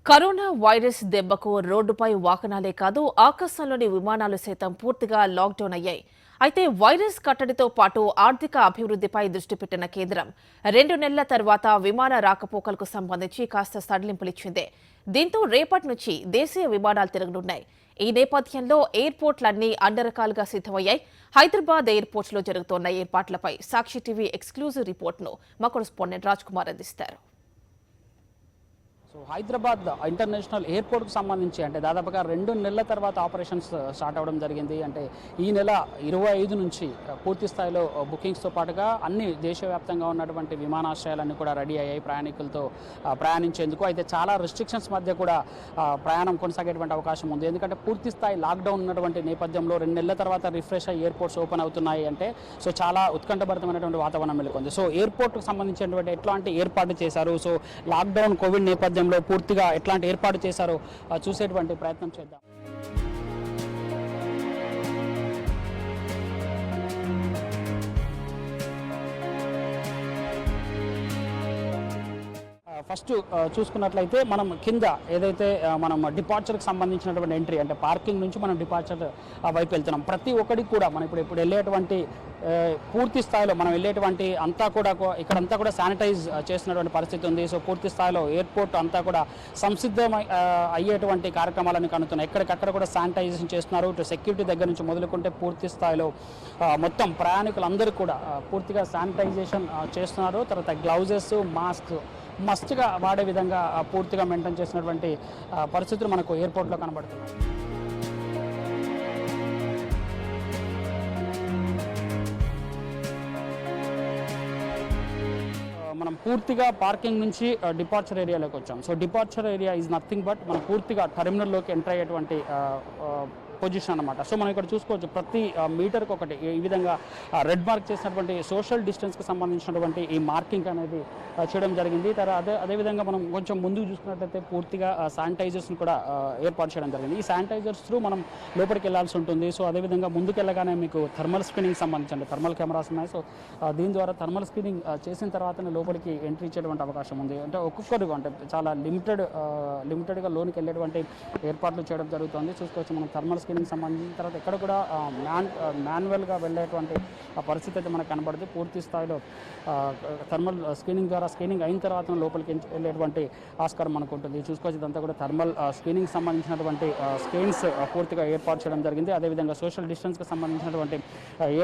Corona virus దెబ్బకు రోడ్డుపై వాహనాలే కాదు ఆకాశంలోని విమానాలు సైతం పూర్తిగా లాక్డౌన్ అయ్యాయి. అయితే వైరస్ కట్టడితో పాటు ఆర్థిక అభివృద్ధిపై దృష్టి పెట్టిన కేంద్రం 2 నెలల తర్వాత విమాన రాకపోకలకు సంబంధించి కాస్త సడలింపులిచ్చింది. దీంతో రేపటి నుంచి దేశీయ విమానాలు తిరగనున్నాయి. ఈ నేపథ్యంలో ఎయిర్పోర్ట్లన్నీ అన్ని రకాలుగా సిద్ధమయ్యాయి. హైదరాబాద్ ఎయిర్పోర్ట్స్లో జరుగుతోన్న ఏర్పాట్లపై సాక్షి టీవీ ఎక్స్క్లూజివ్ రిపోర్ట్ను మా కరెస్పాండెంట్ రాజ్ కుమార్ అందిస్తారు. సో హైదరాబాద్ ఇంటర్నేషనల్ ఎయిర్పోర్ట్కి సంబంధించి అంటే దాదాపుగా 2 నెలల తర్వాత ఆపరేషన్స్ స్టార్ట్ అవ్వడం జరిగింది. అంటే ఈ నెల 25 నుంచి పూర్తి స్థాయిలో బుకింగ్స్తో పాటుగా అన్ని దేశవ్యాప్తంగా ఉన్నటువంటి విమానాశ్రయాలన్నీ కూడా రెడీ అయ్యాయి ప్రయాణికులతో ప్రయాణించేందుకు. అయితే చాలా రెస్ట్రిక్షన్స్ మధ్య కూడా ప్రయాణం కొనసాగేటువంటి అవకాశం ఉంది. ఎందుకంటే పూర్తి స్థాయి లాక్డౌన్ ఉన్నటువంటి నేపథ్యంలో 2 నెలల తర్వాత రిఫ్రెష్ అయ్యి ఎయిర్పోర్ట్స్ ఓపెన్ అవుతున్నాయి అంటే సో చాలా ఉత్కంఠభరితమైనటువంటి వాతావరణం నెలకొంది. సో ఎయిర్పోర్ట్కి సంబంధించినటువంటి ఎట్లాంటి ఏర్పాటు చేశారు, సో లాక్డౌన్ కోవిడ్ నేపథ్యంలో పూర్తిగా ఎట్లాంటి ఏర్పాటు చేశారో చూసేటువంటి ప్రయత్నం చేద్దాం. ఫస్ట్ చూసుకున్నట్లయితే మనం కింద ఏదైతే మనం డిపార్చర్కి సంబంధించినటువంటి ఎంట్రీ అంటే పార్కింగ్ నుంచి మనం డిపార్చర్ వైపు వెళ్తున్నాం. ప్రతి ఒక్కడికి కూడా మనం ఇప్పుడు వెళ్ళేటువంటి పూర్తి స్థాయిలో మనం వెళ్ళేటువంటి అంతా కూడా ఇక్కడంతా కూడా శానిటైజ్ చేసినటువంటి పరిస్థితి ఉంది. సో పూర్తి స్థాయిలో ఎయిర్పోర్ట్ అంతా కూడా సంసిద్ధం అయ్యేటువంటి కార్యక్రమాలను కనుతున్నాయి. ఎక్కడికక్కడ కూడా శానిటైజేషన్ చేస్తున్నారు. ఇటు సెక్యూరిటీ దగ్గర నుంచి మొదలుకుంటే పూర్తి స్థాయిలో మొత్తం ప్రయాణికులందరూ కూడా పూర్తిగా శానిటైజేషన్ చేస్తున్నారు. తర్వాత గ్లౌజెస్, మాస్క్ మస్ట్గా వాడే విధంగా పూర్తిగా మెయింటైన్ చేసినటువంటి పరిస్థితులు మనకు ఎయిర్పోర్ట్లో కనబడుతున్నాయి. మనం పూర్తిగా పార్కింగ్ నుంచి డిపార్చర్ ఏరియాలోకి వచ్చాం. So departure area is nothing but మనం పూర్తిగా టెర్మినల్లోకి ఎంటర్ అయ్యేటువంటి పొజిషన్ అనమాట. సో మనం ఇక్కడ చూసుకోవచ్చు ప్రతి మీటర్కి ఒకటి ఈ విధంగా రెడ్ మార్క్ చేసినటువంటి సోషల్ డిస్టెన్స్కి సంబంధించినటువంటి ఈ మార్కింగ్ అనేది చేయడం జరిగింది. అదేవిధంగా మనం కొంచెం ముందుకు చూసుకున్నట్లయితే పూర్తిగా శానిటైజర్స్ని కూడా ఏర్పాటు చేయడం జరిగింది. ఈ శానిటైజర్స్ త్రూ మనం లోపలికి వెళ్ళాల్సి ఉంటుంది. సో అదేవిధంగా ముందుకు వెళ్ళగానే మీకు థర్మల్ స్క్రీనింగ్ సంబంధించి థర్మల్ కెమెరాస్ ఉన్నాయి. సో దీని ద్వారా థర్మల్ స్క్రీనింగ్ చేసిన తర్వాతనే లోపలికి ఎంట్రీ ఇచ్చేటువంటి అవకాశం ఉంది. అంటే ఒక్కొక్కరు అంటే చాలా లిమిటెడ్గా లోనికి వెళ్ళేటువంటి ఏర్పాట్లు చేయడం జరుగుతుంది. చూసుకోవచ్చు మనం థర్మల్ స్క్రీనింగ్ సంబంధించిన తర్వాత ఎక్కడ కూడా మాన్యువల్గా వెళ్ళేటువంటి పరిస్థితి అయితే మనకు కనబడుతుంది. పూర్తి స్థాయిలో థర్మల్ స్క్రీనింగ్ ద్వారా స్క్రీనింగ్ అయిన తర్వాత లోపలికి వెళ్ళేటువంటి ఆస్కారం మనకు ఉంటుంది. చూసుకోవచ్చు ఇదంతా కూడా థర్మల్ స్క్రీనింగ్ సంబంధించినటువంటి స్క్రీన్స్ పూర్తిగా ఏర్పాటు చేయడం జరిగింది. అదేవిధంగా సోషల్ డిస్టెన్స్కి సంబంధించినటువంటి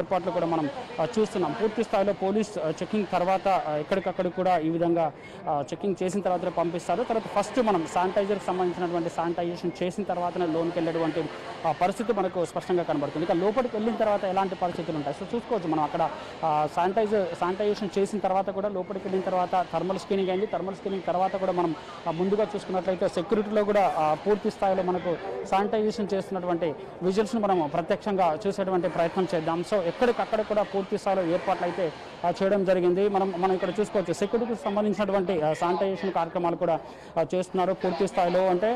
ఏర్పాట్లు కూడా మనం చూస్తున్నాం. పూర్తి స్థాయిలో పోలీస్ చెకింగ్ తర్వాత ఎక్కడికక్కడ కూడా ఈ విధంగా చెకింగ్ చేసిన తర్వాత పంపిస్తారు. తర్వాత ఫస్ట్ మనం శానిటైజర్కి సంబంధించినటువంటి శానిటైజేషన్ చేసిన తర్వాతనే లోన్కి వెళ్ళేటువంటి పరిస్థితి మనకు స్పష్టంగా కనబడుతుంది. ఇక లోపలికి వెళ్ళిన తర్వాత ఎలాంటి పరిస్థితులు ఉంటాయి సో చూసుకోవచ్చు. మనం అక్కడ శానిటైజేషన్ చేసిన తర్వాత కూడా లోపలికి వెళ్ళిన తర్వాత థర్మల్ స్క్రీనింగ్ అయింది. థర్మల్ స్క్రీనింగ్ తర్వాత కూడా మనం ముందుగా చూసుకున్నట్లయితే సెక్యూరిటీలో కూడా పూర్తి స్థాయిలో మనకు శానిటైజేషన్ చేస్తున్నటువంటి విజువల్స్ను మనం ప్రత్యక్షంగా చూసేటువంటి ప్రయత్నం చేద్దాం. సో ఎక్కడికక్కడ కూడా పూర్తి స్థాయిలో ఏర్పాట్లు అయితే చేయడం జరిగింది. మనం ఇక్కడ చూసుకోవచ్చు సెక్యూరిటీకి సంబంధించినటువంటి శానిటైజేషన్ కార్యక్రమాలు కూడా చేస్తున్నారు పూర్తి స్థాయిలో. అంటే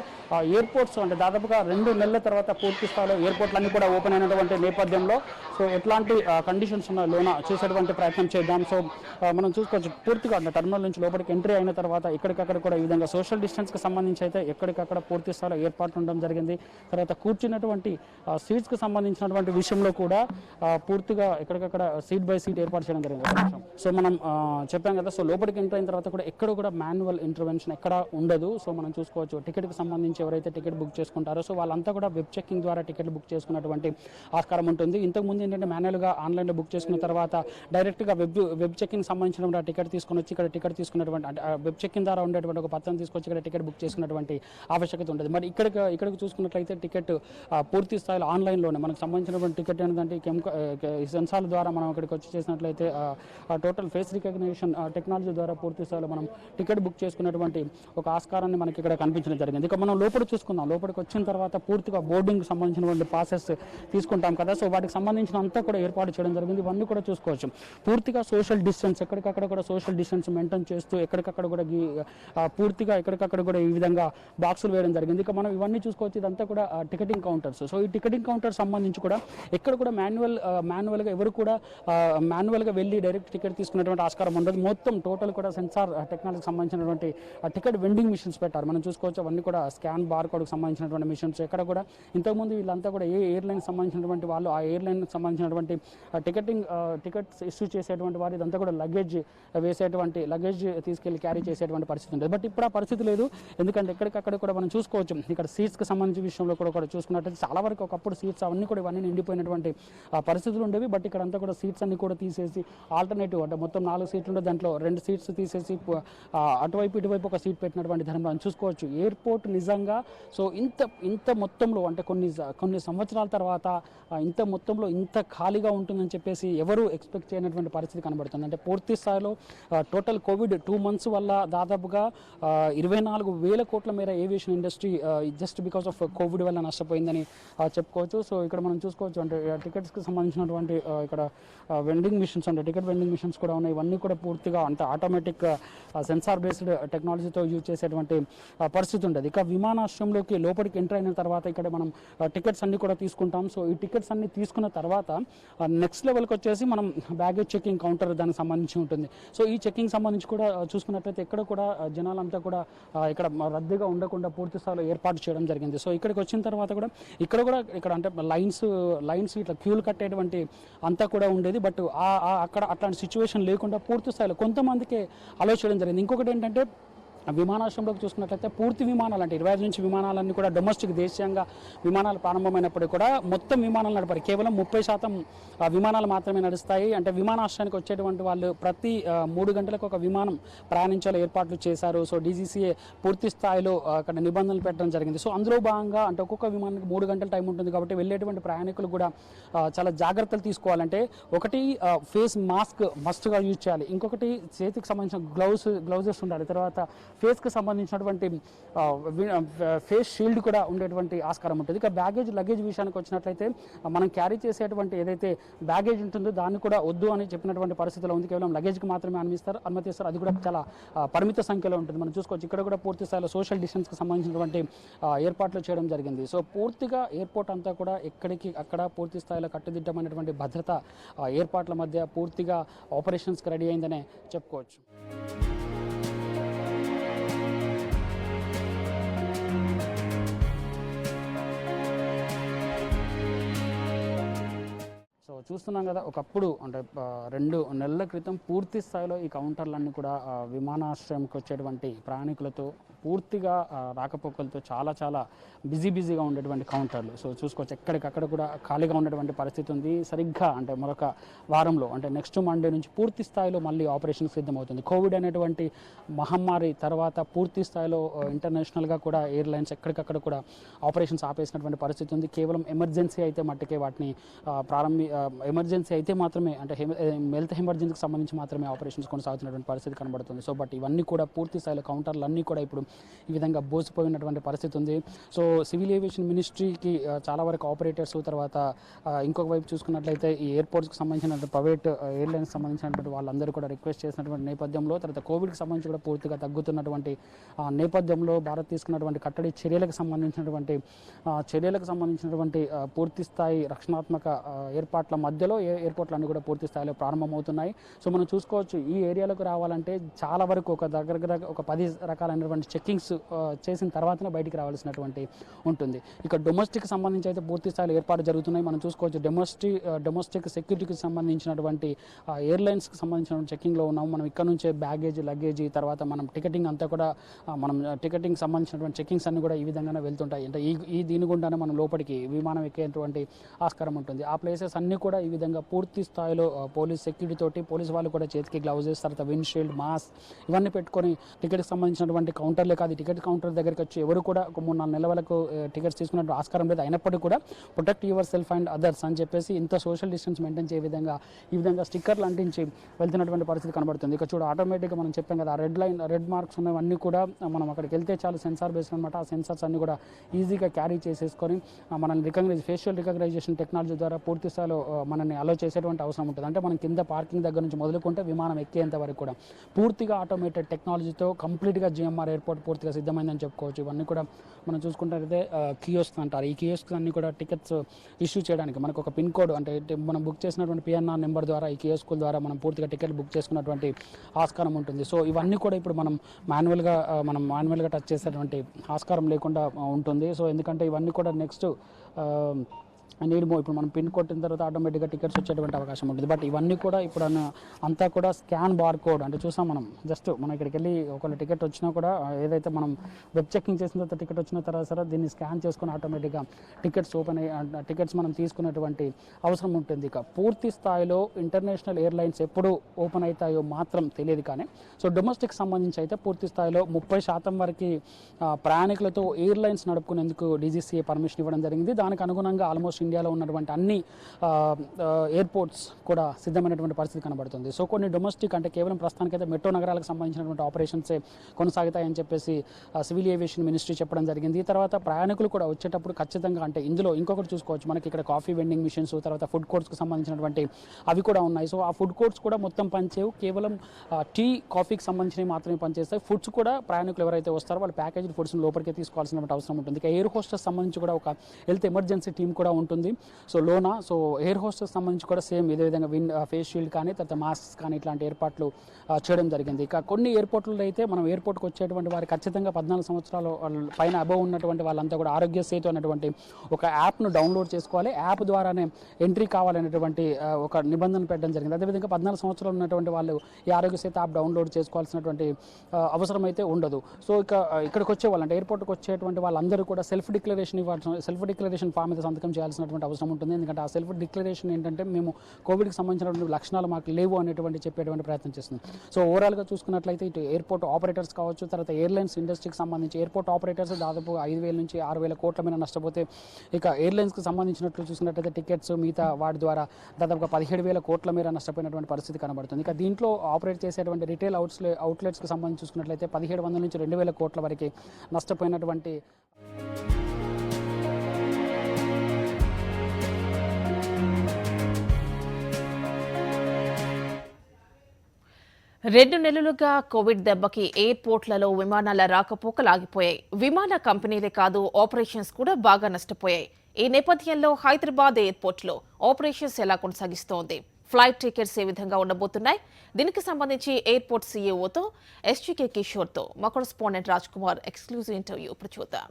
ఎయిర్పోర్ట్స్ అంటే దాదాపుగా 2 నెలల తర్వాత పూర్తి స్థాయిలో ఎయిర్పోర్ట్లన్నీ కూడా ఓపెన్ అయినటువంటి నేపథ్యంలో సో ఎట్లాంటి కండిషన్స్ ఉన్న లోన చూసేటువంటి ప్రయత్నం చేద్దాం. సో మనం చూసుకోవచ్చు పూర్తిగా అంటే టర్మినల్ నుంచి లోపలికి ఎంట్రీ అయిన తర్వాత ఎక్కడికక్కడ కూడా ఈ విధంగా సోషల్ డిస్టెన్స్కి సంబంధించి అయితే ఎక్కడికక్కడ పూర్తి స్థాయిలో ఏర్పాట్లు ఉండడం జరిగింది. తర్వాత కూర్చున్నటువంటి సీట్స్కి సంబంధించినటువంటి విషయంలో కూడా పూర్తిగా ఎక్కడికక్కడ సీట్ బై సీట్ ఏర్పాటు చేయడం జరిగింది. సో మనం చెప్పాం కదా, సో లోపలికి ఎంటర్ అయిన తర్వాత కూడా ఎక్కడ కూడా మాన్యువల్ ఇంటర్వెన్షన్ ఎక్కడ ఉండదు. సో మనం చూసుకోవచ్చు టికెట్కి సంబంధించి ఎవరైతే టికెట్ బుక్ చేసుకుంటారో సో వాళ్ళంతా కూడా వెబ్ చెకింగ్ ద్వారా టికెట్లు బుక్ చేసుకున్నటువంటి ఆస్కారం ఉంటుంది. ఇంతకుముందు ఏంటంటే మాన్యువల్గా ఆన్లైన్లో బుక్ చేసుకున్న తర్వాత డైరెక్ట్గా వెబ్ చెకింగ్ సంబంధించిన టికెట్ తీసుకొని వచ్చి ఇక్కడ టికెట్ తీసుకున్నటువంటి వెబ్ చెకింగ్ ద్వారా ఉండేటువంటి ఒక పత్రం తీసుకొచ్చి ఇక్కడ టికెట్ బుక్ చేసుకున్నటువంటి ఆవశ్యకత ఉంటుంది. మరి ఇక్కడికి చూసుకున్నట్లయితే టికెట్ పూర్తి స్థాయిలో ఆన్లైన్లోనే మనకు సంబంధించినటువంటి టికెట్ ఏంటంటే సెన్సార్ల ద్వారా మనం ఇక్కడికి వచ్చి చేసినట్లయితే టోటల్ ఫేస్ రికగ్నిషన్ టెక్నాలజీ ద్వారా పూర్తి స్థాయిలో మనం టికెట్ బుక్ చేసుకున్నటువంటి ఒక ఆస్కారాన్ని మనకి ఇక్కడ కనిపించడం జరిగింది. ఇక మనం లోపల చూసుకుందాం. లోపలికి వచ్చిన తర్వాత పూర్తిగా బోర్డింగ్ సంబంధించి సంబంధించినటువంటి పాసెస్ తీసుకుంటాం కదా, సో వాటికి సంబంధించిన అంతా కూడా ఏర్పాటు చేయడం జరిగింది. ఇవన్నీ కూడా చూసుకోవచ్చు. పూర్తిగా సోషల్ డిస్టెన్స్ ఎక్కడికక్కడ కూడా సోషల్ డిస్టెన్స్ మెయింటైన్ చేస్తూ ఎక్కడికక్కడ కూడా పూర్తిగా ఎక్కడికక్కడ కూడా ఈ విధంగా బాక్సులు వేయడం జరిగింది. ఇక మనం ఇవన్నీ చూసుకోవచ్చు. ఇదంతా కూడా టికెటింగ్ కౌంటర్స్. సో ఈ టికెటింగ్ కౌంటర్ సంబంధించి కూడా ఎక్కడ కూడా మాన్యువల్గా ఎవరు కూడా మాన్యువల్గా వెళ్ళి డైరెక్ట్ టికెట్ తీసుకునేటువంటి ఆస్కారం ఉండదు. మొత్తం టోటల్ కూడా సెన్సార్ టెక్నాలజీకి సంబంధించినటువంటి టికెట్ వెండింగ్ మిషన్స్ పెట్టారు. మనం చూసుకోవచ్చు. అవన్నీ కూడా స్కాన్ బార్ కోడ్కి సంబంధించినటువంటి మిషన్స్. ఎక్కడ కూడా ఇంతకుముందు వీళ్ళంతా కూడా ఏ ఎయిర్లైన్కి సంబంధించినటువంటి వాళ్ళు ఆ ఎయిర్లైన్కి సంబంధించినటువంటి టికెట్స్ ఇష్యూ చేసేటువంటి వారు ఇదంతా కూడా లగేజ్ తీసుకెళ్లి క్యారీ చేసేటువంటి పరిస్థితి ఉంటుంది. బట్ ఇప్పుడు ఆ పరిస్థితి లేదు. ఎందుకంటే ఎక్కడికక్కడ కూడా మనం చూసుకోవచ్చు. ఇక్కడ సీట్స్కి సంబంధించిన విషయంలో కూడా చూసుకున్నట్లయితే చాలా వరకు ఒకప్పుడు సీట్స్ ఇవన్నీ నిండిపోయినటువంటి పరిస్థితులు ఉండేవి. బట్ ఇక్కడ అంతా కూడా సీట్స్ అన్ని కూడా తీసేసి ఆల్టర్నేటివ్ అంటే మొత్తం 4 సీట్లు ఉంటే దాంట్లో 2 సీట్స్ తీసేసి అటువైపు ఇటువైపు ఒక సీట్ పెట్టినటువంటి ధర్మం మనం చూసుకోవచ్చు. ఎయిర్పోర్ట్ నిజంగా సో ఇంత మొత్తంలో అంటే కొన్ని సంవత్సరాల తర్వాత ఇంత మొత్తంలో ఇంత ఖాళీగా ఉంటుందని చెప్పేసి ఎవరు ఎక్స్పెక్ట్ చేయనటువంటి పరిస్థితి కనబడుతుంది. అంటే పూర్తి స్థాయిలో టోటల్ కోవిడ్ 2 months వల్ల దాదాపుగా 24,000 కోట్ల మేర aviation industry just because of Covid వల్ల నష్టపోయిందని చెప్పుకోవచ్చు. సో ఇక్కడ మనం చూసుకోవచ్చు. అంటే టికెట్స్కి సంబంధించినటువంటి ఇక్కడ వెండింగ్ మిషన్స్ అంటే టికెట్ వెండింగ్ మిషన్స్ కూడా ఉన్నాయి. ఇవన్నీ కూడా పూర్తిగా అంటే ఆటోమేటిక్ సెన్సార్ బేస్డ్ టెక్నాలజీతో యూజ్ చేసేటువంటి పరిస్థితి ఉండదు. ఇక విమానాశ్రయంలోకి లోపలికి ఎంటర్ అయిన తర్వాత ఇక్కడ మనం టికెట్స్ అన్ని కూడా తీసుకుంటాం. సో ఈ టికెట్స్ అన్ని తీసుకున్న తర్వాత నెక్స్ట్ లెవెల్కి వచ్చేసి మనం బ్యాగేజ్ చెకింగ్ కౌంటర్ దానికి సంబంధించి ఉంటుంది. సో ఈ చెకింగ్ సంబంధించి కూడా చూసుకున్నట్లయితే ఎక్కడ కూడా జనాలంతా కూడా ఇక్కడ రద్దీగా ఉండకుండా పూర్తి స్థాయిలో ఏర్పాటు చేయడం జరిగింది. సో ఇక్కడికి వచ్చిన తర్వాత కూడా ఇక్కడ అంటే లైన్స్ ఇట్లా క్యూలు కట్టేటువంటి అంతా కూడా ఉండేది. బట్ అక్కడ అట్లాంటి సిచ్యువేషన్ లేకుండా పూర్తి స్థాయిలో కొంతమందికి అలో చేయడం జరిగింది. ఇంకొకటి ఏంటంటే విమానాశ్రయంలోకి చూసుకున్నట్లయితే పూర్తి విమానాలు అంటే 25 నుంచి విమానాలన్నీ కూడా డొమెస్టిక్ దేశీయంగా విమానాలు ప్రారంభమైనప్పుడు కూడా మొత్తం విమానాలు నడపరు. కేవలం 30% విమానాలు మాత్రమే నడుస్తాయి. అంటే విమానాశ్రయానికి వచ్చేటువంటి వాళ్ళు ప్రతి 3 గంటలకు ఒక విమానం ప్రయాణించాలి ఏర్పాట్లు చేశారు. సో డీజీసీఏ పూర్తి స్థాయిలో అక్కడ నిబంధనలు పెట్టడం జరిగింది. సో అందులో భాగంగా అంటే ఒక్కొక్క విమానానికి 3 గంటల టైం ఉంటుంది కాబట్టి వెళ్ళేటువంటి ప్రయాణికులు కూడా చాలా జాగ్రత్తలు తీసుకోవాలంటే ఒకటి ఫేస్ మాస్క్ మస్ట్గా యూజ్ చేయాలి. ఇంకొకటి చేతికి సంబంధించిన గ్లౌజెస్ ఉండాలి. తర్వాత ఫేస్కి సంబంధించినటువంటి ఫేస్ షీల్డ్ కూడా ఉండేటువంటి ఆస్కారం ఉంటుంది. ఇక లగేజ్ విషయానికి వచ్చినట్లయితే మనం క్యారీ చేసేటువంటి ఏదైతే బ్యాగేజ్ ఉంటుందో దాన్ని కూడా వద్దు అని చెప్పినటువంటి పరిస్థితిలో ఉంది. కేవలం లగేజ్కి మాత్రమే అనుమతిస్తారు. అది కూడా చాలా పరిమిత సంఖ్యలో ఉంటుంది. మనం చూసుకోవచ్చు. ఇక్కడ కూడా పూర్తి స్థాయిలో సోషల్ డిస్టెన్స్కి సంబంధించినటువంటి ఏర్పాట్లు చేయడం జరిగింది. సో పూర్తిగా ఎయిర్పోర్ట్ అంతా కూడా ఎక్కడికి అక్కడ పూర్తి స్థాయిలో కట్టుదిట్టమైనటువంటి భద్రత ఏర్పాట్ల మధ్య పూర్తిగా ఆపరేషన్స్కి రెడీ అయిందనే చెప్పుకోవచ్చు. సో చూస్తున్నాం కదా, ఒకప్పుడు అంటే 2 నెలల క్రితం పూర్తి స్థాయిలో ఈ కౌంటర్లన్నీ కూడా విమానాశ్రయంకి వచ్చేటువంటి ప్రయాణికులతో పూర్తిగా రాకపోకలతో చాలా బిజీగా ఉండేటువంటి కౌంటర్లు. సో చూసుకోవచ్చు. ఎక్కడికక్కడ కూడా ఖాళీగా ఉన్నటువంటి పరిస్థితి ఉంది. సరిగ్గా అంటే మరొక వారంలో అంటే నెక్స్ట్ మండే నుంచి పూర్తి స్థాయిలో మళ్ళీ ఆపరేషన్ సిద్ధమవుతుంది. కోవిడ్ అనేటువంటి మహమ్మారి తర్వాత పూర్తి స్థాయిలో ఇంటర్నేషనల్గా కూడా ఎయిర్లైన్స్ ఎక్కడికక్కడ కూడా ఆపరేషన్స్ ఆపేసినటువంటి పరిస్థితి ఉంది. కేవలం ఎమర్జెన్సీ అయితే మట్టుకే వాటిని ఎమర్జెన్సీ అయితే మాత్రమే అంటే హెల్త్ ఎమర్జెన్సీకి సంబంధించి మాత్రమే ఆపరేషన్స్ కొనసాగుతున్నటువంటి పరిస్థితి కనబడుతుంది. సో బట్ ఇవన్నీ కూడా పూర్తి స్థాయిలో కౌంటర్లు అన్నీ కూడా ఇప్పుడు ఈ విధంగా బోసిపోయినటువంటి పరిస్థితి ఉంది. సో సివిల్ ఏవియేషన్ మినిస్ట్రీకి చాలా వరకు ఆపరేటర్స్, తర్వాత ఇంకొక వైపు చూసుకున్నట్లయితే ఈ ఎయిర్పోర్ట్స్కి సంబంధించిన ప్రైవేట్ ఎయిర్లైన్స్ సంబంధించినటువంటి వాళ్ళందరూ కూడా రిక్వెస్ట్ చేసినటువంటి నేపథ్యంలో, తర్వాత కోవిడ్కి సంబంధించి కూడా పూర్తిగా తగ్గుతున్నటువంటి నేపథ్యంలో భారత్ తీసుకున్నటువంటి కట్టడి చర్యలకు సంబంధించినటువంటి పూర్తి స్థాయి రక్షణాత్మక ఏర్పాట్ల మధ్యలో ఎయిర్పోర్ట్లన్నీ కూడా పూర్తి స్థాయిలో ప్రారంభమవుతున్నాయి. సో మనం చూసుకోవచ్చు. ఈ ఏరియాలకు రావాలంటే చాలా వరకు ఒక దగ్గర ఒక 10 రకాలైనటువంటి చెక్కింగ్స్ చేసిన తర్వాతనే బయటికి రావాల్సినటువంటి ఉంటుంది. ఇక డొమెస్టిక్ సంబంధించి అయితే పూర్తి స్థాయిలో ఏర్పాటు జరుగుతున్నాయి. మనం చూసుకోవచ్చు. డొమెస్టిక్ సెక్యూరిటీకి సంబంధించినటువంటి ఎయిర్లైన్స్కి సంబంధించిన చెక్కింగ్లో ఉన్నాము. మనం ఇక్కడ నుంచే బ్యాగేజ్, లగేజ్, తర్వాత మనం టికెటింగ్ అంతా కూడా మనం టికెటింగ్ సంబంధించినటువంటి చెక్కింగ్స్ అన్ని కూడా ఈ విధంగానే వెళ్తుంటాయి. అంటే దీని గుండానే మనం లోపలికి విమానం ఎక్కేటువంటి ఆస్కారం ఉంటుంది. ఆ ప్లేసెస్ అన్నీ కూడా కూడా ఈ విధంగా పూర్తి స్థాయిలో పోలీస్ సెక్యూరిటీ తోటి పోలీస్ వాళ్ళు కూడా చేతికి గ్లౌజెస్, తర్వాత విండ్ షీల్డ్, మాస్క్ ఇవన్నీ పెట్టుకొని టికెట్కి సంబంధించినటువంటి కౌంటర్లే కాదు, టికెట్ కౌంటర్ దగ్గరికి వచ్చి ఎవరు కూడా ఒక 3-4 నెలల వరకు టికెట్స్ తీసుకున్నట్టు ఆస్కారం లేదు. అయినప్పటికీ కూడా protect your self and others అని చెప్పేసి ఇంత సోషల్ డిస్టెన్స్ మెయింటైన్ చేయ విధంగా ఈ విధంగా స్టిక్కర్లు అంటించి వెళ్తున్నటువంటి పరిస్థితి కనబడుతుంది. ఇక చూడ ఆటోమేటిక్గా మనం చెప్పాం కదా, రెడ్ మార్క్స్ ఉన్నవన్నీ కూడా మనం అక్కడికి వెళ్తే చాలు సెన్సార్ బేస్డ్ అనమాట. ఆ సెన్సార్స్ అన్ని కూడా ఈజీగా క్యారీ చేసేసుకొని మనల్ని ఫేషియల్ రికగ్నైజేషన్ టెక్నాలజీ ద్వారా పూర్తి స్థాయిలో మనల్ని అలో చేసేటువంటి అవసరం ఉంటుంది. అంటే మనం కింద పార్కింగ్ దగ్గర నుంచి మొదలుకుంటే విమానం ఎక్కేంత వరకు కూడా పూర్తిగా ఆటోమేటెడ్ టెక్నాలజీతో కంప్లీట్గా జిఎంఆర్ ఎయిర్పోర్ట్ పూర్తిగా సిద్ధమైందని చెప్పుకోవచ్చు. ఇవన్నీ కూడా మనం చూసుకుంటే కియోస్క్ అంటారు. ఈ కియోస్క్ అన్ని కూడా టికెట్స్ ఇష్యూ చేయడానికి మనకు ఒక పిన్ కోడ్, అంటే మనం బుక్ చేసినటువంటి పిఎన్ఆర్ నెంబర్ ద్వారా ఈ కియోస్కుల ద్వారా మనం పూర్తిగా టికెట్ బుక్ చేసుకున్నటువంటి ఆస్కారం ఉంటుంది. సో ఇవన్నీ కూడా ఇప్పుడు మనం మాన్యువల్గా టచ్ చేసేటువంటి ఆస్కారం లేకుండా ఉంటుంది. సో ఎందుకంటే ఇవన్నీ కూడా నెక్స్ట్ ఇప్పుడు మనం పిన్ కొట్టిన తర్వాత ఆటోమేటిక్గా టికెట్స్ వచ్చేటువంటి అవకాశం ఉంటుంది. బట్ ఇవన్నీ కూడా ఇప్పుడు అంతా కూడా స్కాన్ బార్ కోడ్, అంటే చూసాం మనం జస్ట్ మనం ఇక్కడికి వెళ్ళి ఒకవేళ టికెట్ వచ్చినా కూడా ఏదైతే మనం వెబ్ చెకింగ్ చేసిన తర్వాత టికెట్ వచ్చిన తర్వాత సరే దీన్ని స్కాన్ చేసుకుని ఆటోమేటిక్గా టికెట్స్ మనం తీసుకునేటువంటి అవసరం ఉంటుంది. ఇక పూర్తి స్థాయిలో ఇంటర్నేషనల్ ఎయిర్లైన్స్ ఎప్పుడు ఓపెన్ అవుతాయో మాత్రం తెలియదు. కానీ సో డొమెస్టిక్ సంబంధించి అయితే పూర్తి స్థాయిలో 30% వరకు ప్రయాణికులతో ఎయిర్లైన్స్ నడుపుకునేందుకు డీజీసీఏ పర్మిషన్ ఇవ్వడం జరిగింది. దానికి అనుగుణంగా ఆల్మోస్ట్ ఇండియాలో ఉన్నటువంటి అన్ని ఎయిర్పోర్ట్స్ కూడా సిద్ధమైనటువంటి పరిస్థితి కనబడుతుంది. సో కొన్ని డొమెస్టిక్, అంటే కేవలం ప్రస్తుతానికైతే మెట్రో నగరాలకు సంబంధించినటువంటి ఆపరేషన్సే కొనసాగుతాయని చెప్పేసి సివిల్ ఏవియేషన్ మినిస్ట్రీ చెప్పడం జరిగింది. ఈ తర్వాత ప్రయాణికులు కూడా వచ్చేటప్పుడు ఖచ్చితంగా, అంటే ఇందులో ఇంకొకటి చూసుకోవచ్చు, మనకి ఇక్కడ కాఫీ వెండింగ్ మిషన్స్, తర్వాత ఫుడ్ కోర్ట్స్కి సంబంధించినటువంటి అవి కూడా ఉన్నాయి. సో ఆ ఫుడ్ కోర్ట్స్ కూడా మొత్తం పనిచేయవు, కేవలం టీ కాఫీకి సంబంధించినవి మాత్రమే పనిచేస్తాయి. ఫుడ్స్ కూడా ప్రయాణికులు ఎవరైతే వస్తారో వాళ్ళు ప్యాకేజ్డ్ ఫుడ్స్ లోపలికి తీసుకోవాల్సిన అవసరం ఉంటుంది. ఇక ఎయిర్ హోస్టెస్ సంబంధించి కూడా ఒక హెల్త్ ఎమర్జెన్సీ టీం కూడా ఉంటుంది. సో ఎయిర్ హోస్టెస్ సంబంధించి కూడా సేమ్ ఇదే విధంగా ఫేస్ షీల్డ్ కానీ తర్వాత మాస్క్ కానీ ఇట్లాంటి ఏర్పాట్లు చేయడం జరిగింది. ఇక కొన్ని ఎయిర్పోర్ట్లలో అయితే మనం ఎయిర్పోర్ట్కి వచ్చేటువంటి వారు ఖచ్చితంగా 14 సంవత్సరాల పైన అబవ్ ఉన్నటువంటి వాళ్ళంతా కూడా ఆరోగ్య సేతు అనేటువంటి ఒక యాప్ను డౌన్లోడ్ చేసుకోవాలి. యాప్ ద్వారానే ఎంట్రీ కావాలనేటువంటి ఒక నిబంధన పెట్టడం జరిగింది. అదేవిధంగా 14 సంవత్సరాలు ఉన్నటువంటి వాళ్ళు ఈ ఆరోగ్య సేతు యాప్ డౌన్లోడ్ చేసుకోవాల్సినటువంటి అవసరం అయితే ఉండదు. సో ఇక్కడికి వచ్చే వాళ్ళు, అంటే ఎయిర్పోర్ట్కి వచ్చేటువంటి వాళ్ళందరూ కూడా సెల్ఫ్ డిక్లరేషన్ ఫామ్ మీద సంతకం చేయాల్సినటువంటి అవసరం ఉంటుంది. ఎందుకంటే ఆ సెల్ఫ్ డిక్లరేషన్ ఏంటంటే మేము కోవిడ్కి సంబంధించినటువంటి లక్షణాలు మాకు లేవు అనేటువంటి చెప్పేటువంటి ప్రయత్నం చేస్తుంది. సో ఓవరాల్గా చూసుకున్నట్లయితే ఇటు ఎయిర్పోర్ట్ ఆపరేటర్స్ కావచ్చు, తర్వాత ఎయిర్లైన్స్ ఇండస్ట్రీకి సంబంధించి ఎయిర్పోర్ట్ ఆపరేటర్స్ దాదాపు 5,000 నుంచి 6,000 కోట్ల మీద నష్టపోతే, ఇక ఎయిర్లైన్స్కి సంబంధించినట్లు చూసుకున్నట్లయితే టికెట్స్ మిగతా వాటి ద్వారా దాదాపుగా 17,000 కోట్ల మేర నష్టపోయినటువంటి పరిస్థితి కనబడుతుంది. ఇక దీంట్లో ఆపరేట్ చేసేటువంటి రిటైల్ అవుట్లెట్స్కి సంబంధించి చూసుకున్నట్లయితే 1,700 నుంచి 2,000 కోట్ల వరకు నష్టపోయినటువంటి 2 నెలలుగా కోవిడ్ దెబ్బకి ఎయిర్పోర్ట్లలో విమానాల రాకపోకలు ఆగిపోయాయి. విమాన కంపెనీలే కాదు, ఆపరేషన్స్ కూడా బాగా నష్టపోయాయి. ఈ నేపథ్యంలో హైదరాబాద్ ఎయిర్పోర్ట్లో ఆపరేషన్స్ ఎలా కొనసాగిస్తోంది, ఫ్లైట్ టికెట్స్ ఏ విధంగా ఉండబోతున్నాయి, దీనికి సంబంధించి ఎయిర్పోర్ట్ సీఈఓతో ఎస్జీకే కిషోర్తో మా correspondent Raj Kumar exclusive interview ఇప్పుడు చూద్దాం.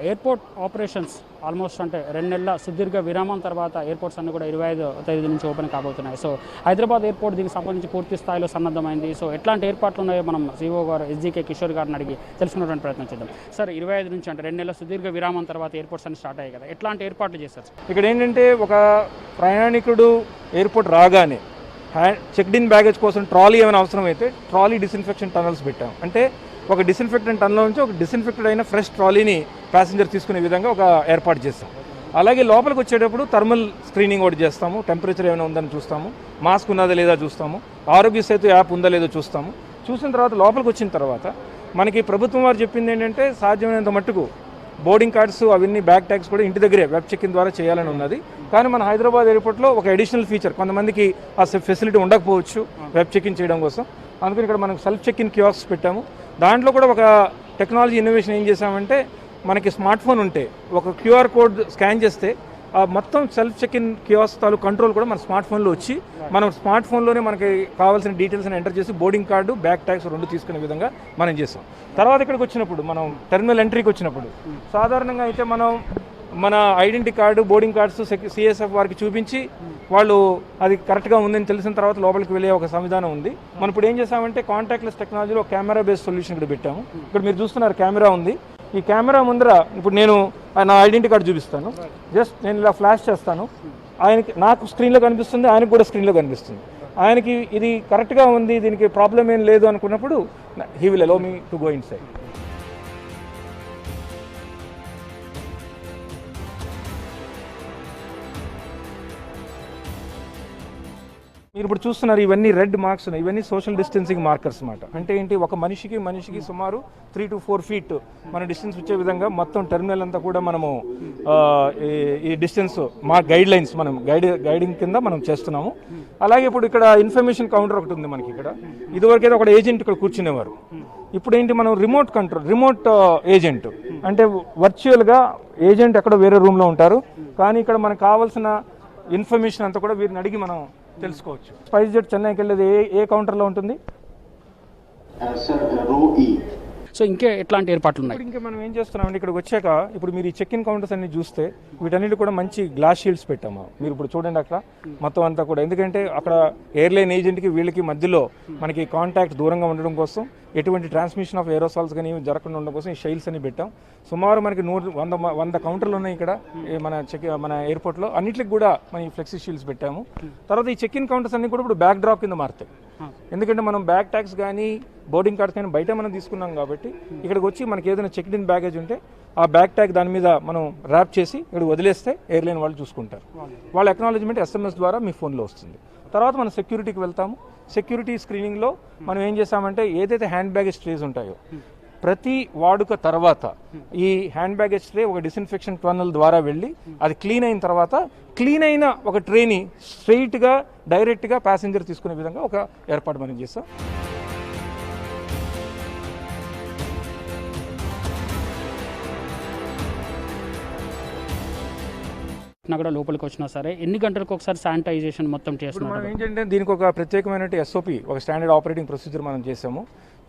ఎయిర్పోర్ట్ ఆపరేషన్స్ ఆల్మోస్ట్ అంటే 2 నెలల సుదీర్ఘ విరామం తర్వాత ఎయిర్పోర్ట్స్ అన్ని కూడా 25వ తేదీ నుంచి ఓపెన్ కాబోతున్నాయి. సో హైదరాబాద్ ఎయిర్పోర్ట్ దీనికి సంబంధించి పూర్తి స్థాయిలో సన్నద్ధమైంది. సో ఎట్లాంటి ఏర్పాట్లు ఉన్నాయో మనం సీఓ గారు ఎస్జీకే కిషోర్ గారిని అడిగి తెలుసుకున్నటువంటి ప్రయత్నం చేద్దాం. సార్, 25 నుంచి అంటే 2 నెలల సుదీర్ఘ విరామం తర్వాత ఎయిర్పోర్ట్స్ అన్ని స్టార్ట్ అయ్యాయి కదా, ఎట్లాంటి ఏర్పాట్లు చేస్తారు? ఇక్కడ ఏంటంటే ఒక ప్రయాణికుడు ఎయిర్పోర్ట్ రాగానే చెక్డ్ ఇన్ బ్యాగేజ్ కోసం ట్రాలీ ఏమైనా అవసరం అయితే ట్రాలీ డిస్ఇన్ఫెక్షన్ టనల్స్ పెట్టాం. అంటే ఒక డిస్ఇన్ఫెక్టెంట్ టన్లో నుంచి ఒక డిస్ఇన్ఫెక్టెడ్ అయిన ఫ్రెష్ ట్రాలీని ప్యాసింజర్ తీసుకునే విధంగా ఒక ఏర్పాటు చేస్తాం. అలాగే లోపలికి వచ్చేటప్పుడు థర్మల్ స్క్రీనింగ్ ఒకటి చేస్తాము, టెంపరేచర్ ఏమైనా ఉందని చూస్తాము, మాస్క్ ఉన్నదా లేదా చూస్తాము, ఆరోగ్య సేతు యాప్ ఉందా లేదో చూస్తాము. చూసిన తర్వాత లోపలికి వచ్చిన తర్వాత మనకి ప్రభుత్వం వారు చెప్పింది ఏంటంటే సాధ్యమైనంత మట్టుకు బోర్డింగ్ కార్డ్స్ అవన్నీ బ్యాగ్ ట్యాగ్స్ కూడా ఇంటి దగ్గరే వెబ్ చెక్ ఇన్ ద్వారా చేయాలని ఉన్నది. కానీ మన హైదరాబాద్ ఎయిర్పోర్ట్లో ఒక అడిషనల్ ఫీచర్, కొంతమందికి ఆ ఫెసిలిటీ ఉండకపోవచ్చు వెబ్ చెక్ ఇన్ చేయడం కోసం, అందుకని ఇక్కడ మనకు సెల్ఫ్ చెక్ ఇన్ కియాస్క్స్ పెట్టాము. దాంట్లో కూడా ఒక టెక్నాలజీ ఇన్నోవేషన్ ఏం చేసామంటే, మనకి స్మార్ట్ ఫోన్ ఉంటే ఒక క్యూఆర్ కోడ్ స్కాన్ చేస్తే ఆ మొత్తం సెల్ఫ్ చెక్ ఇన్ కియాస్క్ తాలూ కంట్రోల్ కూడా మన స్మార్ట్ ఫోన్లో వచ్చి మనం స్మార్ట్ ఫోన్లోనే మనకి కావాల్సిన డీటెయిల్స్ని ఎంటర్ చేసి బోర్డింగ్ కార్డు బ్యాగ్ ట్యాగ్స్ 2 తీసుకునే విధంగా మనం చేస్తాం. తర్వాత ఇక్కడికి వచ్చినప్పుడు మనం టెర్మినల్ ఎంట్రీకి వచ్చినప్పుడు సాధారణంగా అయితే మనం మన identity card boarding cards CSF వారికి చూపించి వాళ్ళు అది కరెక్ట్గా ఉందని తెలిసిన తర్వాత లోపలికి వెళ్ళే ఒక సంవిధానం ఉంది. మనం ఇప్పుడు ఏం చేసామంటే కాంటాక్ట్లెస్ టెక్నాలజీలో కెమెరా బేస్డ్ సొల్యూషన్ ఇక్కడ పెట్టాము. ఇక్కడ మీరు చూస్తున్నారు కెమెరా ఉంది. ఈ కెమెరా ముందర ఇప్పుడు నేను నా ఐడెంటిటీ కార్డు చూపిస్తాను. జస్ట్ నేను ఇలా ఫ్లాష్ చేస్తాను. ఆయనకి నాకు స్క్రీన్లో కనిపిస్తుంది, ఆయనకు కూడా స్క్రీన్లో కనిపిస్తుంది. ఆయనకి ఇది కరెక్ట్గా ఉంది, దీనికి ప్రాబ్లం ఏం లేదు అనుకున్నప్పుడు he will allow me to go in side. మీరు ఇప్పుడు చూస్తున్నారు ఇవన్నీ రెడ్ మార్క్స్ ఉన్నాయి. ఇవన్నీ సోషల్ డిస్టెన్సింగ్ మార్కర్స్ అన్నమాట. అంటే ఏంటి, ఒక మనిషికి సుమారు 3 to 4 feet మన డిస్టెన్స్ వచ్చే విధంగా మొత్తం టెర్మినల్ అంతా కూడా మనము ఈ డిస్టెన్స్ మా గైడ్ లైన్స్ మనం గైడింగ్ కింద మనం చేస్తున్నాము. అలాగే ఇప్పుడు ఇక్కడ ఇన్ఫర్మేషన్ కౌంటర్ ఒకటి ఉంది మనకి. ఇక్కడ ఇదివరకైతే ఒక ఏజెంట్ ఇక్కడ కూర్చునేవారు. ఇప్పుడు ఏంటి, మనం రిమోట్ కంట్రోల్, రిమోట్ ఏజెంట్ అంటే వర్చువల్గా ఏజెంట్ ఎక్కడో వేరే రూమ్లో ఉంటారు, కానీ ఇక్కడ మనకు కావాల్సిన ఇన్ఫర్మేషన్ అంతా కూడా వీరిని అడిగి మనం తెలుసుకోవచ్చు. స్పైస్ జెట్ చెన్నైకి వెళ్ళేది ఏ కౌంటర్లో ఉంటుంది? సో ఇంకే ఎట్లాంటి ఏర్పాట్లు ఉన్నాయి? ఇంకా మనం ఏం చేస్తున్నామంటే ఇక్కడికి వచ్చాక ఇప్పుడు మీరు ఈ చెక్ ఇన్ కౌంటర్స్ అన్ని చూస్తే వీటన్నిటి కూడా మంచి గ్లాస్ షీల్డ్స్ పెట్టాము. మీరు ఇప్పుడు చూడండి అక్కడ మొత్తం అంతా కూడా, ఎందుకంటే అక్కడ ఎయిర్లైన్ ఏజెంట్కి వీళ్ళకి మధ్యలో మనకి కాంటాక్ట్ దూరంగా ఉండడం కోసం, ఎటువంటి ట్రాన్స్మిషన్ ఆఫ్ ఏరోసాల్స్ కానీ జరగకుండా ఉండడం కోసం ఈ షైల్స్ అని పెట్టాం. సుమారు మనకి 100 కౌంటర్లు ఉన్నాయి ఇక్కడ మన ఎయిర్పోర్ట్లో. అన్నిటికి కూడా మనం ఈ ఫ్లెక్సీ షీల్డ్స్ పెట్టాము. తర్వాత ఈ చెక్ ఇన్ కౌంటర్స్ అన్ని కూడా ఇప్పుడు బ్యాక్ డ్రాప్ కింద మారుతాయి. ఎందుకంటే మనం బ్యాగ్ ట్యాగ్స్ కానీ బోర్డింగ్ కార్డ్స్ కానీ బయట మనం తీసుకున్నాం కాబట్టి ఇక్కడికి వచ్చి మనకి ఏదైనా చెక్డ్ ఇన్ బ్యాగేజ్ ఉంటే ఆ బ్యాగ్ ట్యాగ్ దాని మీద మనం ర్యాప్ చేసి ఇక్కడ వదిలేస్తే ఎయిర్లైన్ వాళ్ళు చూసుకుంటారు. వాళ్ళ అక్నాలజ్మెంట్ SMS ద్వారా మీ ఫోన్లో వస్తుంది. తర్వాత మనం సెక్యూరిటీకి వెళ్తాము. సెక్యూరిటీ స్క్రీనింగ్లో మనం ఏం చేస్తామంటే ఏదైతే హ్యాండ్ బ్యాగేజ్ ట్రేస్ ఉంటాయో ప్రతి వాడుక తర్వాత ఈ హ్యాండ్ బ్యాగేజ్ ట్రే ఒక డిస్ఇన్ఫెక్షన్ టన్నల్ ద్వారా వెళ్ళి అది క్లీన్ అయిన తర్వాత క్లీన్ అయిన ఒక ట్రేని స్ట్రెయిట్గా డైరెక్ట్గా ప్యాసింజర్ తీసుకునే విధంగా ఒక ఏర్పాటు మనం చేస్తాం. కూడా లోపలికి వచ్చినా సరే ఎన్ని గంటలకు ఒకసారి శానిటైజేషన్ మొత్తం చేస్తున్నాం? మనం ఏంటంటే దీనికి ఒక ప్రత్యేకమైన SOP, ఒక స్టాండర్డ్ ఆపరేటింగ్ ప్రొసీజర్ మనం చేసాము.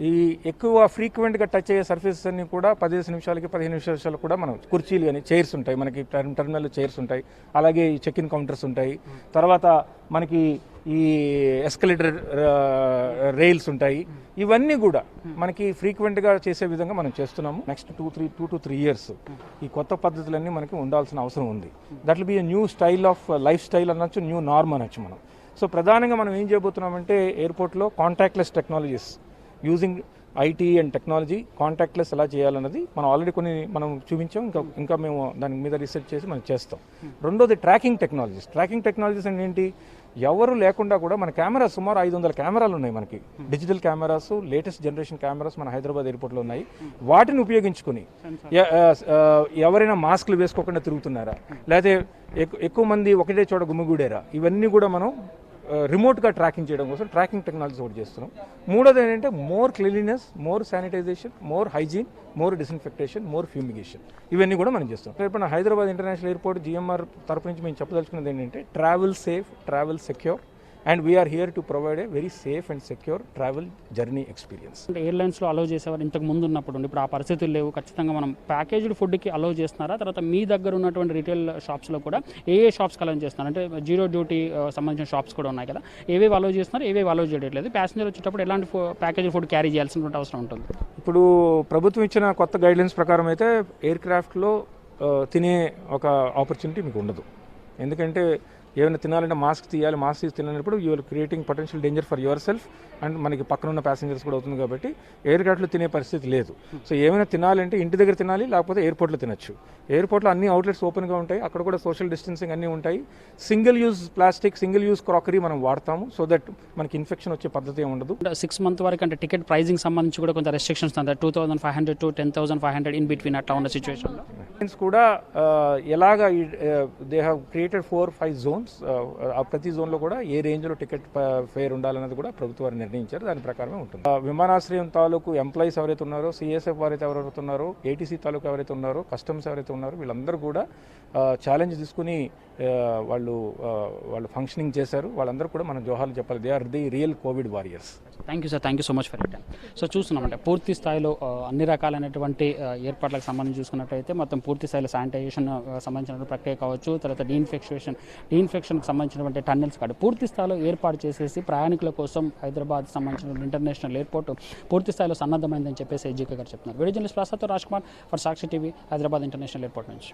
ఈ ఎక్కువ ఫ్రీక్వెంట్గా టచ్ అయ్యే సర్ఫేసెస్ అన్ని కూడా 15 నిమిషాలకి 15 నిమిషాలు కూడా మనం కుర్చీలు కానీ చైర్స్ ఉంటాయి, మనకి టెర్మినల్ చైర్స్ ఉంటాయి, అలాగే ఈ చెక్ ఇన్ కౌంటర్స్ ఉంటాయి. తర్వాత మనకి ఈ ఎస్కలేటర్ రైల్స్ ఉంటాయి. ఇవన్నీ కూడా మనకి ఫ్రీక్వెంట్గా చేసే విధంగా మనం చేస్తున్నాము. నెక్స్ట్ 2 to 3 years ఈ కొత్త పద్ధతులన్నీ మనకి ఉండాల్సిన అవసరం ఉంది. That will be a new style of life style అనొచ్చు, న్యూ నార్మ్ అనొచ్చు మనం. సో ప్రధానంగా మనం ఏం చేయబోతున్నామంటే ఎయిర్పోర్ట్లో contactless technologies using IT and technology contactless ఎలా చేయాలన్నది మనం ఆల్రెడీ కొన్ని మనం చూపించాం. ఇంకా మేము దాని మీద రీసెర్చ్ చేసి మనం చేస్తాం. రెండోది ట్రాకింగ్ టెక్నాలజీస్ అంటే ఏంటి, ఎవరు లేకుండా కూడా మన కెమెరాస్ సుమారు 500 కెమెరాలు ఉన్నాయి మనకి. Digital cameras, latest generation cameras మన హైదరాబాద్ ఎయిర్పోర్ట్లో ఉన్నాయి. వాటిని ఉపయోగించుకుని ఎవరైనా మాస్క్లు వేసుకోకుండా తిరుగుతున్నారా, లేకపోతే ఎక్కువ మంది ఒకటే చోట గుమిగూడారా, ఇవన్నీ కూడా మనం రిమోట్గా ట్రాకింగ్ చేయడం కోసం ట్రాకింగ్ టెక్నాలజీస్ ఒకటి చేస్తున్నాం. మూడోది ఏంటంటే more cleanliness, more sanitization, more hygiene, more disinfection, more fumigation, ఇవన్నీ కూడా మనం చేస్తాం. ఇప్పుడు మన హైదరాబాద్ ఇంటర్నేషనల్ ఎయిర్పోర్ట్ GMR తరపు నుంచి మేము చెప్పదలుచుకున్నది ఏంటంటే travel safe, travel secure, and we are here to provide a very safe and secure travel journey experience. అంటే ఎయిర్లైన్స్లో అలౌ చేసేవారు ఇంతకు ముందు ఉన్నప్పుడు, ఇప్పుడు ఆ పరిస్థితులు లేవు. ఖచ్చితంగా మనం ప్యాకేజ్డ్ ఫుడ్కి అలౌ చేస్తున్నారా? తర్వాత మీ దగ్గర ఉన్నటువంటి రీటైల్ షాప్స్లో కూడా ఏ షాప్స్కి అలౌ చేస్తున్నారు? అంటే 0 డ్యూటీ సంబంధించిన షాప్స్ కూడా ఉన్నాయి కదా, ఏవేవి అలౌ చేస్తున్నారు, ఏవేవి అలౌ చేయట్లేదు? ప్యాసింజర్ వచ్చేటప్పుడు ఎలాంటి ప్యాకేజ్ ఫుడ్ క్యారీ చేయాల్సినటువంటి అవసరం ఉంటుంది? ఇప్పుడు ప్రభుత్వం ఇచ్చిన కొత్త గైడ్లైన్స్ ప్రకారం అయితే ఎయిర్ క్రాఫ్ట్లో తినే ఒక ఆపర్చునిటీ మీకు ఉండదు. ఎందుకంటే ఏమైనా తినాలంటే మాస్క్ తీయాలి, మాస్క్ తీసి తినప్పుడు you are creating potential danger for yourself and మనకి పక్కన ఉన్న ప్యాసింజర్స్ కూడా అవుతుంది. కాబట్టి ఎయిర్ క్రాఫ్ట్లో తినే పరిస్థితి లేదు. సో ఏమైనా తినాలంటే ఇంటి దగ్గర తినాలి, లేకపోతే ఎయిర్పోర్ట్లో తినచ్చు. ఎయిర్పోర్ట్లో అన్ని అవుట్లెట్స్ ఓపెన్గా ఉంటాయి, అక్కడ కూడా సోషల్ డిస్టెన్సింగ్ అన్నీ ఉంటాయి. Single use plastic, single use crockery మనం వాడతాము, సో దట్ మనకి ఇన్ఫెక్షన్ వచ్చే పద్ధతి ఉండదు. 6 months వరకు అంటే టికెట్ ప్రైజింగ్ సంబంధించి కూడా కొంత రెస్ట్రిక్షన్స్ ఉంటాయి. 2,500 to 10,500 ఇన్ బిట్వీన్ అట్లా ఉన్న సిచ్యువేషన్లో కూడా ఎలాగా they have created 4-5 zones. Zones, ఆ ప్రతి జోన్లో కూడా ఏ రేంజ్లో టికెట్ ఫేర్ ఉండాలన్నది కూడా ప్రభుత్వం వారు నిర్ణయించారు. దాని ప్రకారమే ఉంటుంది. విమానాశ్రయం తాలూకు ఎంప్లాయీస్ ఎవరైతే ఉన్నారో, సిఎస్ఎఫ్ ఎవరైతే ఉన్నారో, ఏటీసీ తాలూకు ఎవరైతే ఉన్నారో, కస్టమ్స్ ఎవరైతే ఉన్నారో, వీళ్ళందరూ కూడా ఛాలెంజ్ తీసుకుని వాళ్ళు ఫంక్షనింగ్ చేశారు. వాళ్ళందరూ కూడా మనం జోహార్లు చెప్పాలి. They are the real COVID warriors. Thank you sir, thank you so much for it. So చూస్తున్నామంటే పూర్తి స్థాయిలో అన్ని రకాలైనటువంటి ఏర్పాట్లకు సంబంధించి చూసుకున్నట్టయితే మొత్తం పూర్తి స్థాయిలో శానిటైజేషన్ సంబంధించిన ప్రక్రియ కావచ్చు, తర్వాత డీఇన్ఫెక్షన్కి సంబంధించినటువంటి టన్నెల్స్ కాదు పూర్తి స్థాయిలో ఏర్పాటు చేసేసి ప్రయాణికుల కోసం హైదరాబాద్ సంబంధించిన ఇంటర్నేషనల్ ఎయిర్పోర్ట్ పూర్తి స్థాయిలో సన్నద్ధమైందని చెప్పేసి ఏజీకే గారు చెప్తున్నారు. వీడియో జర్నలిస్ట్ ప్రసాద్తో Raj Kumar for Sakshi TV, Hyderabad international airport నుంచి.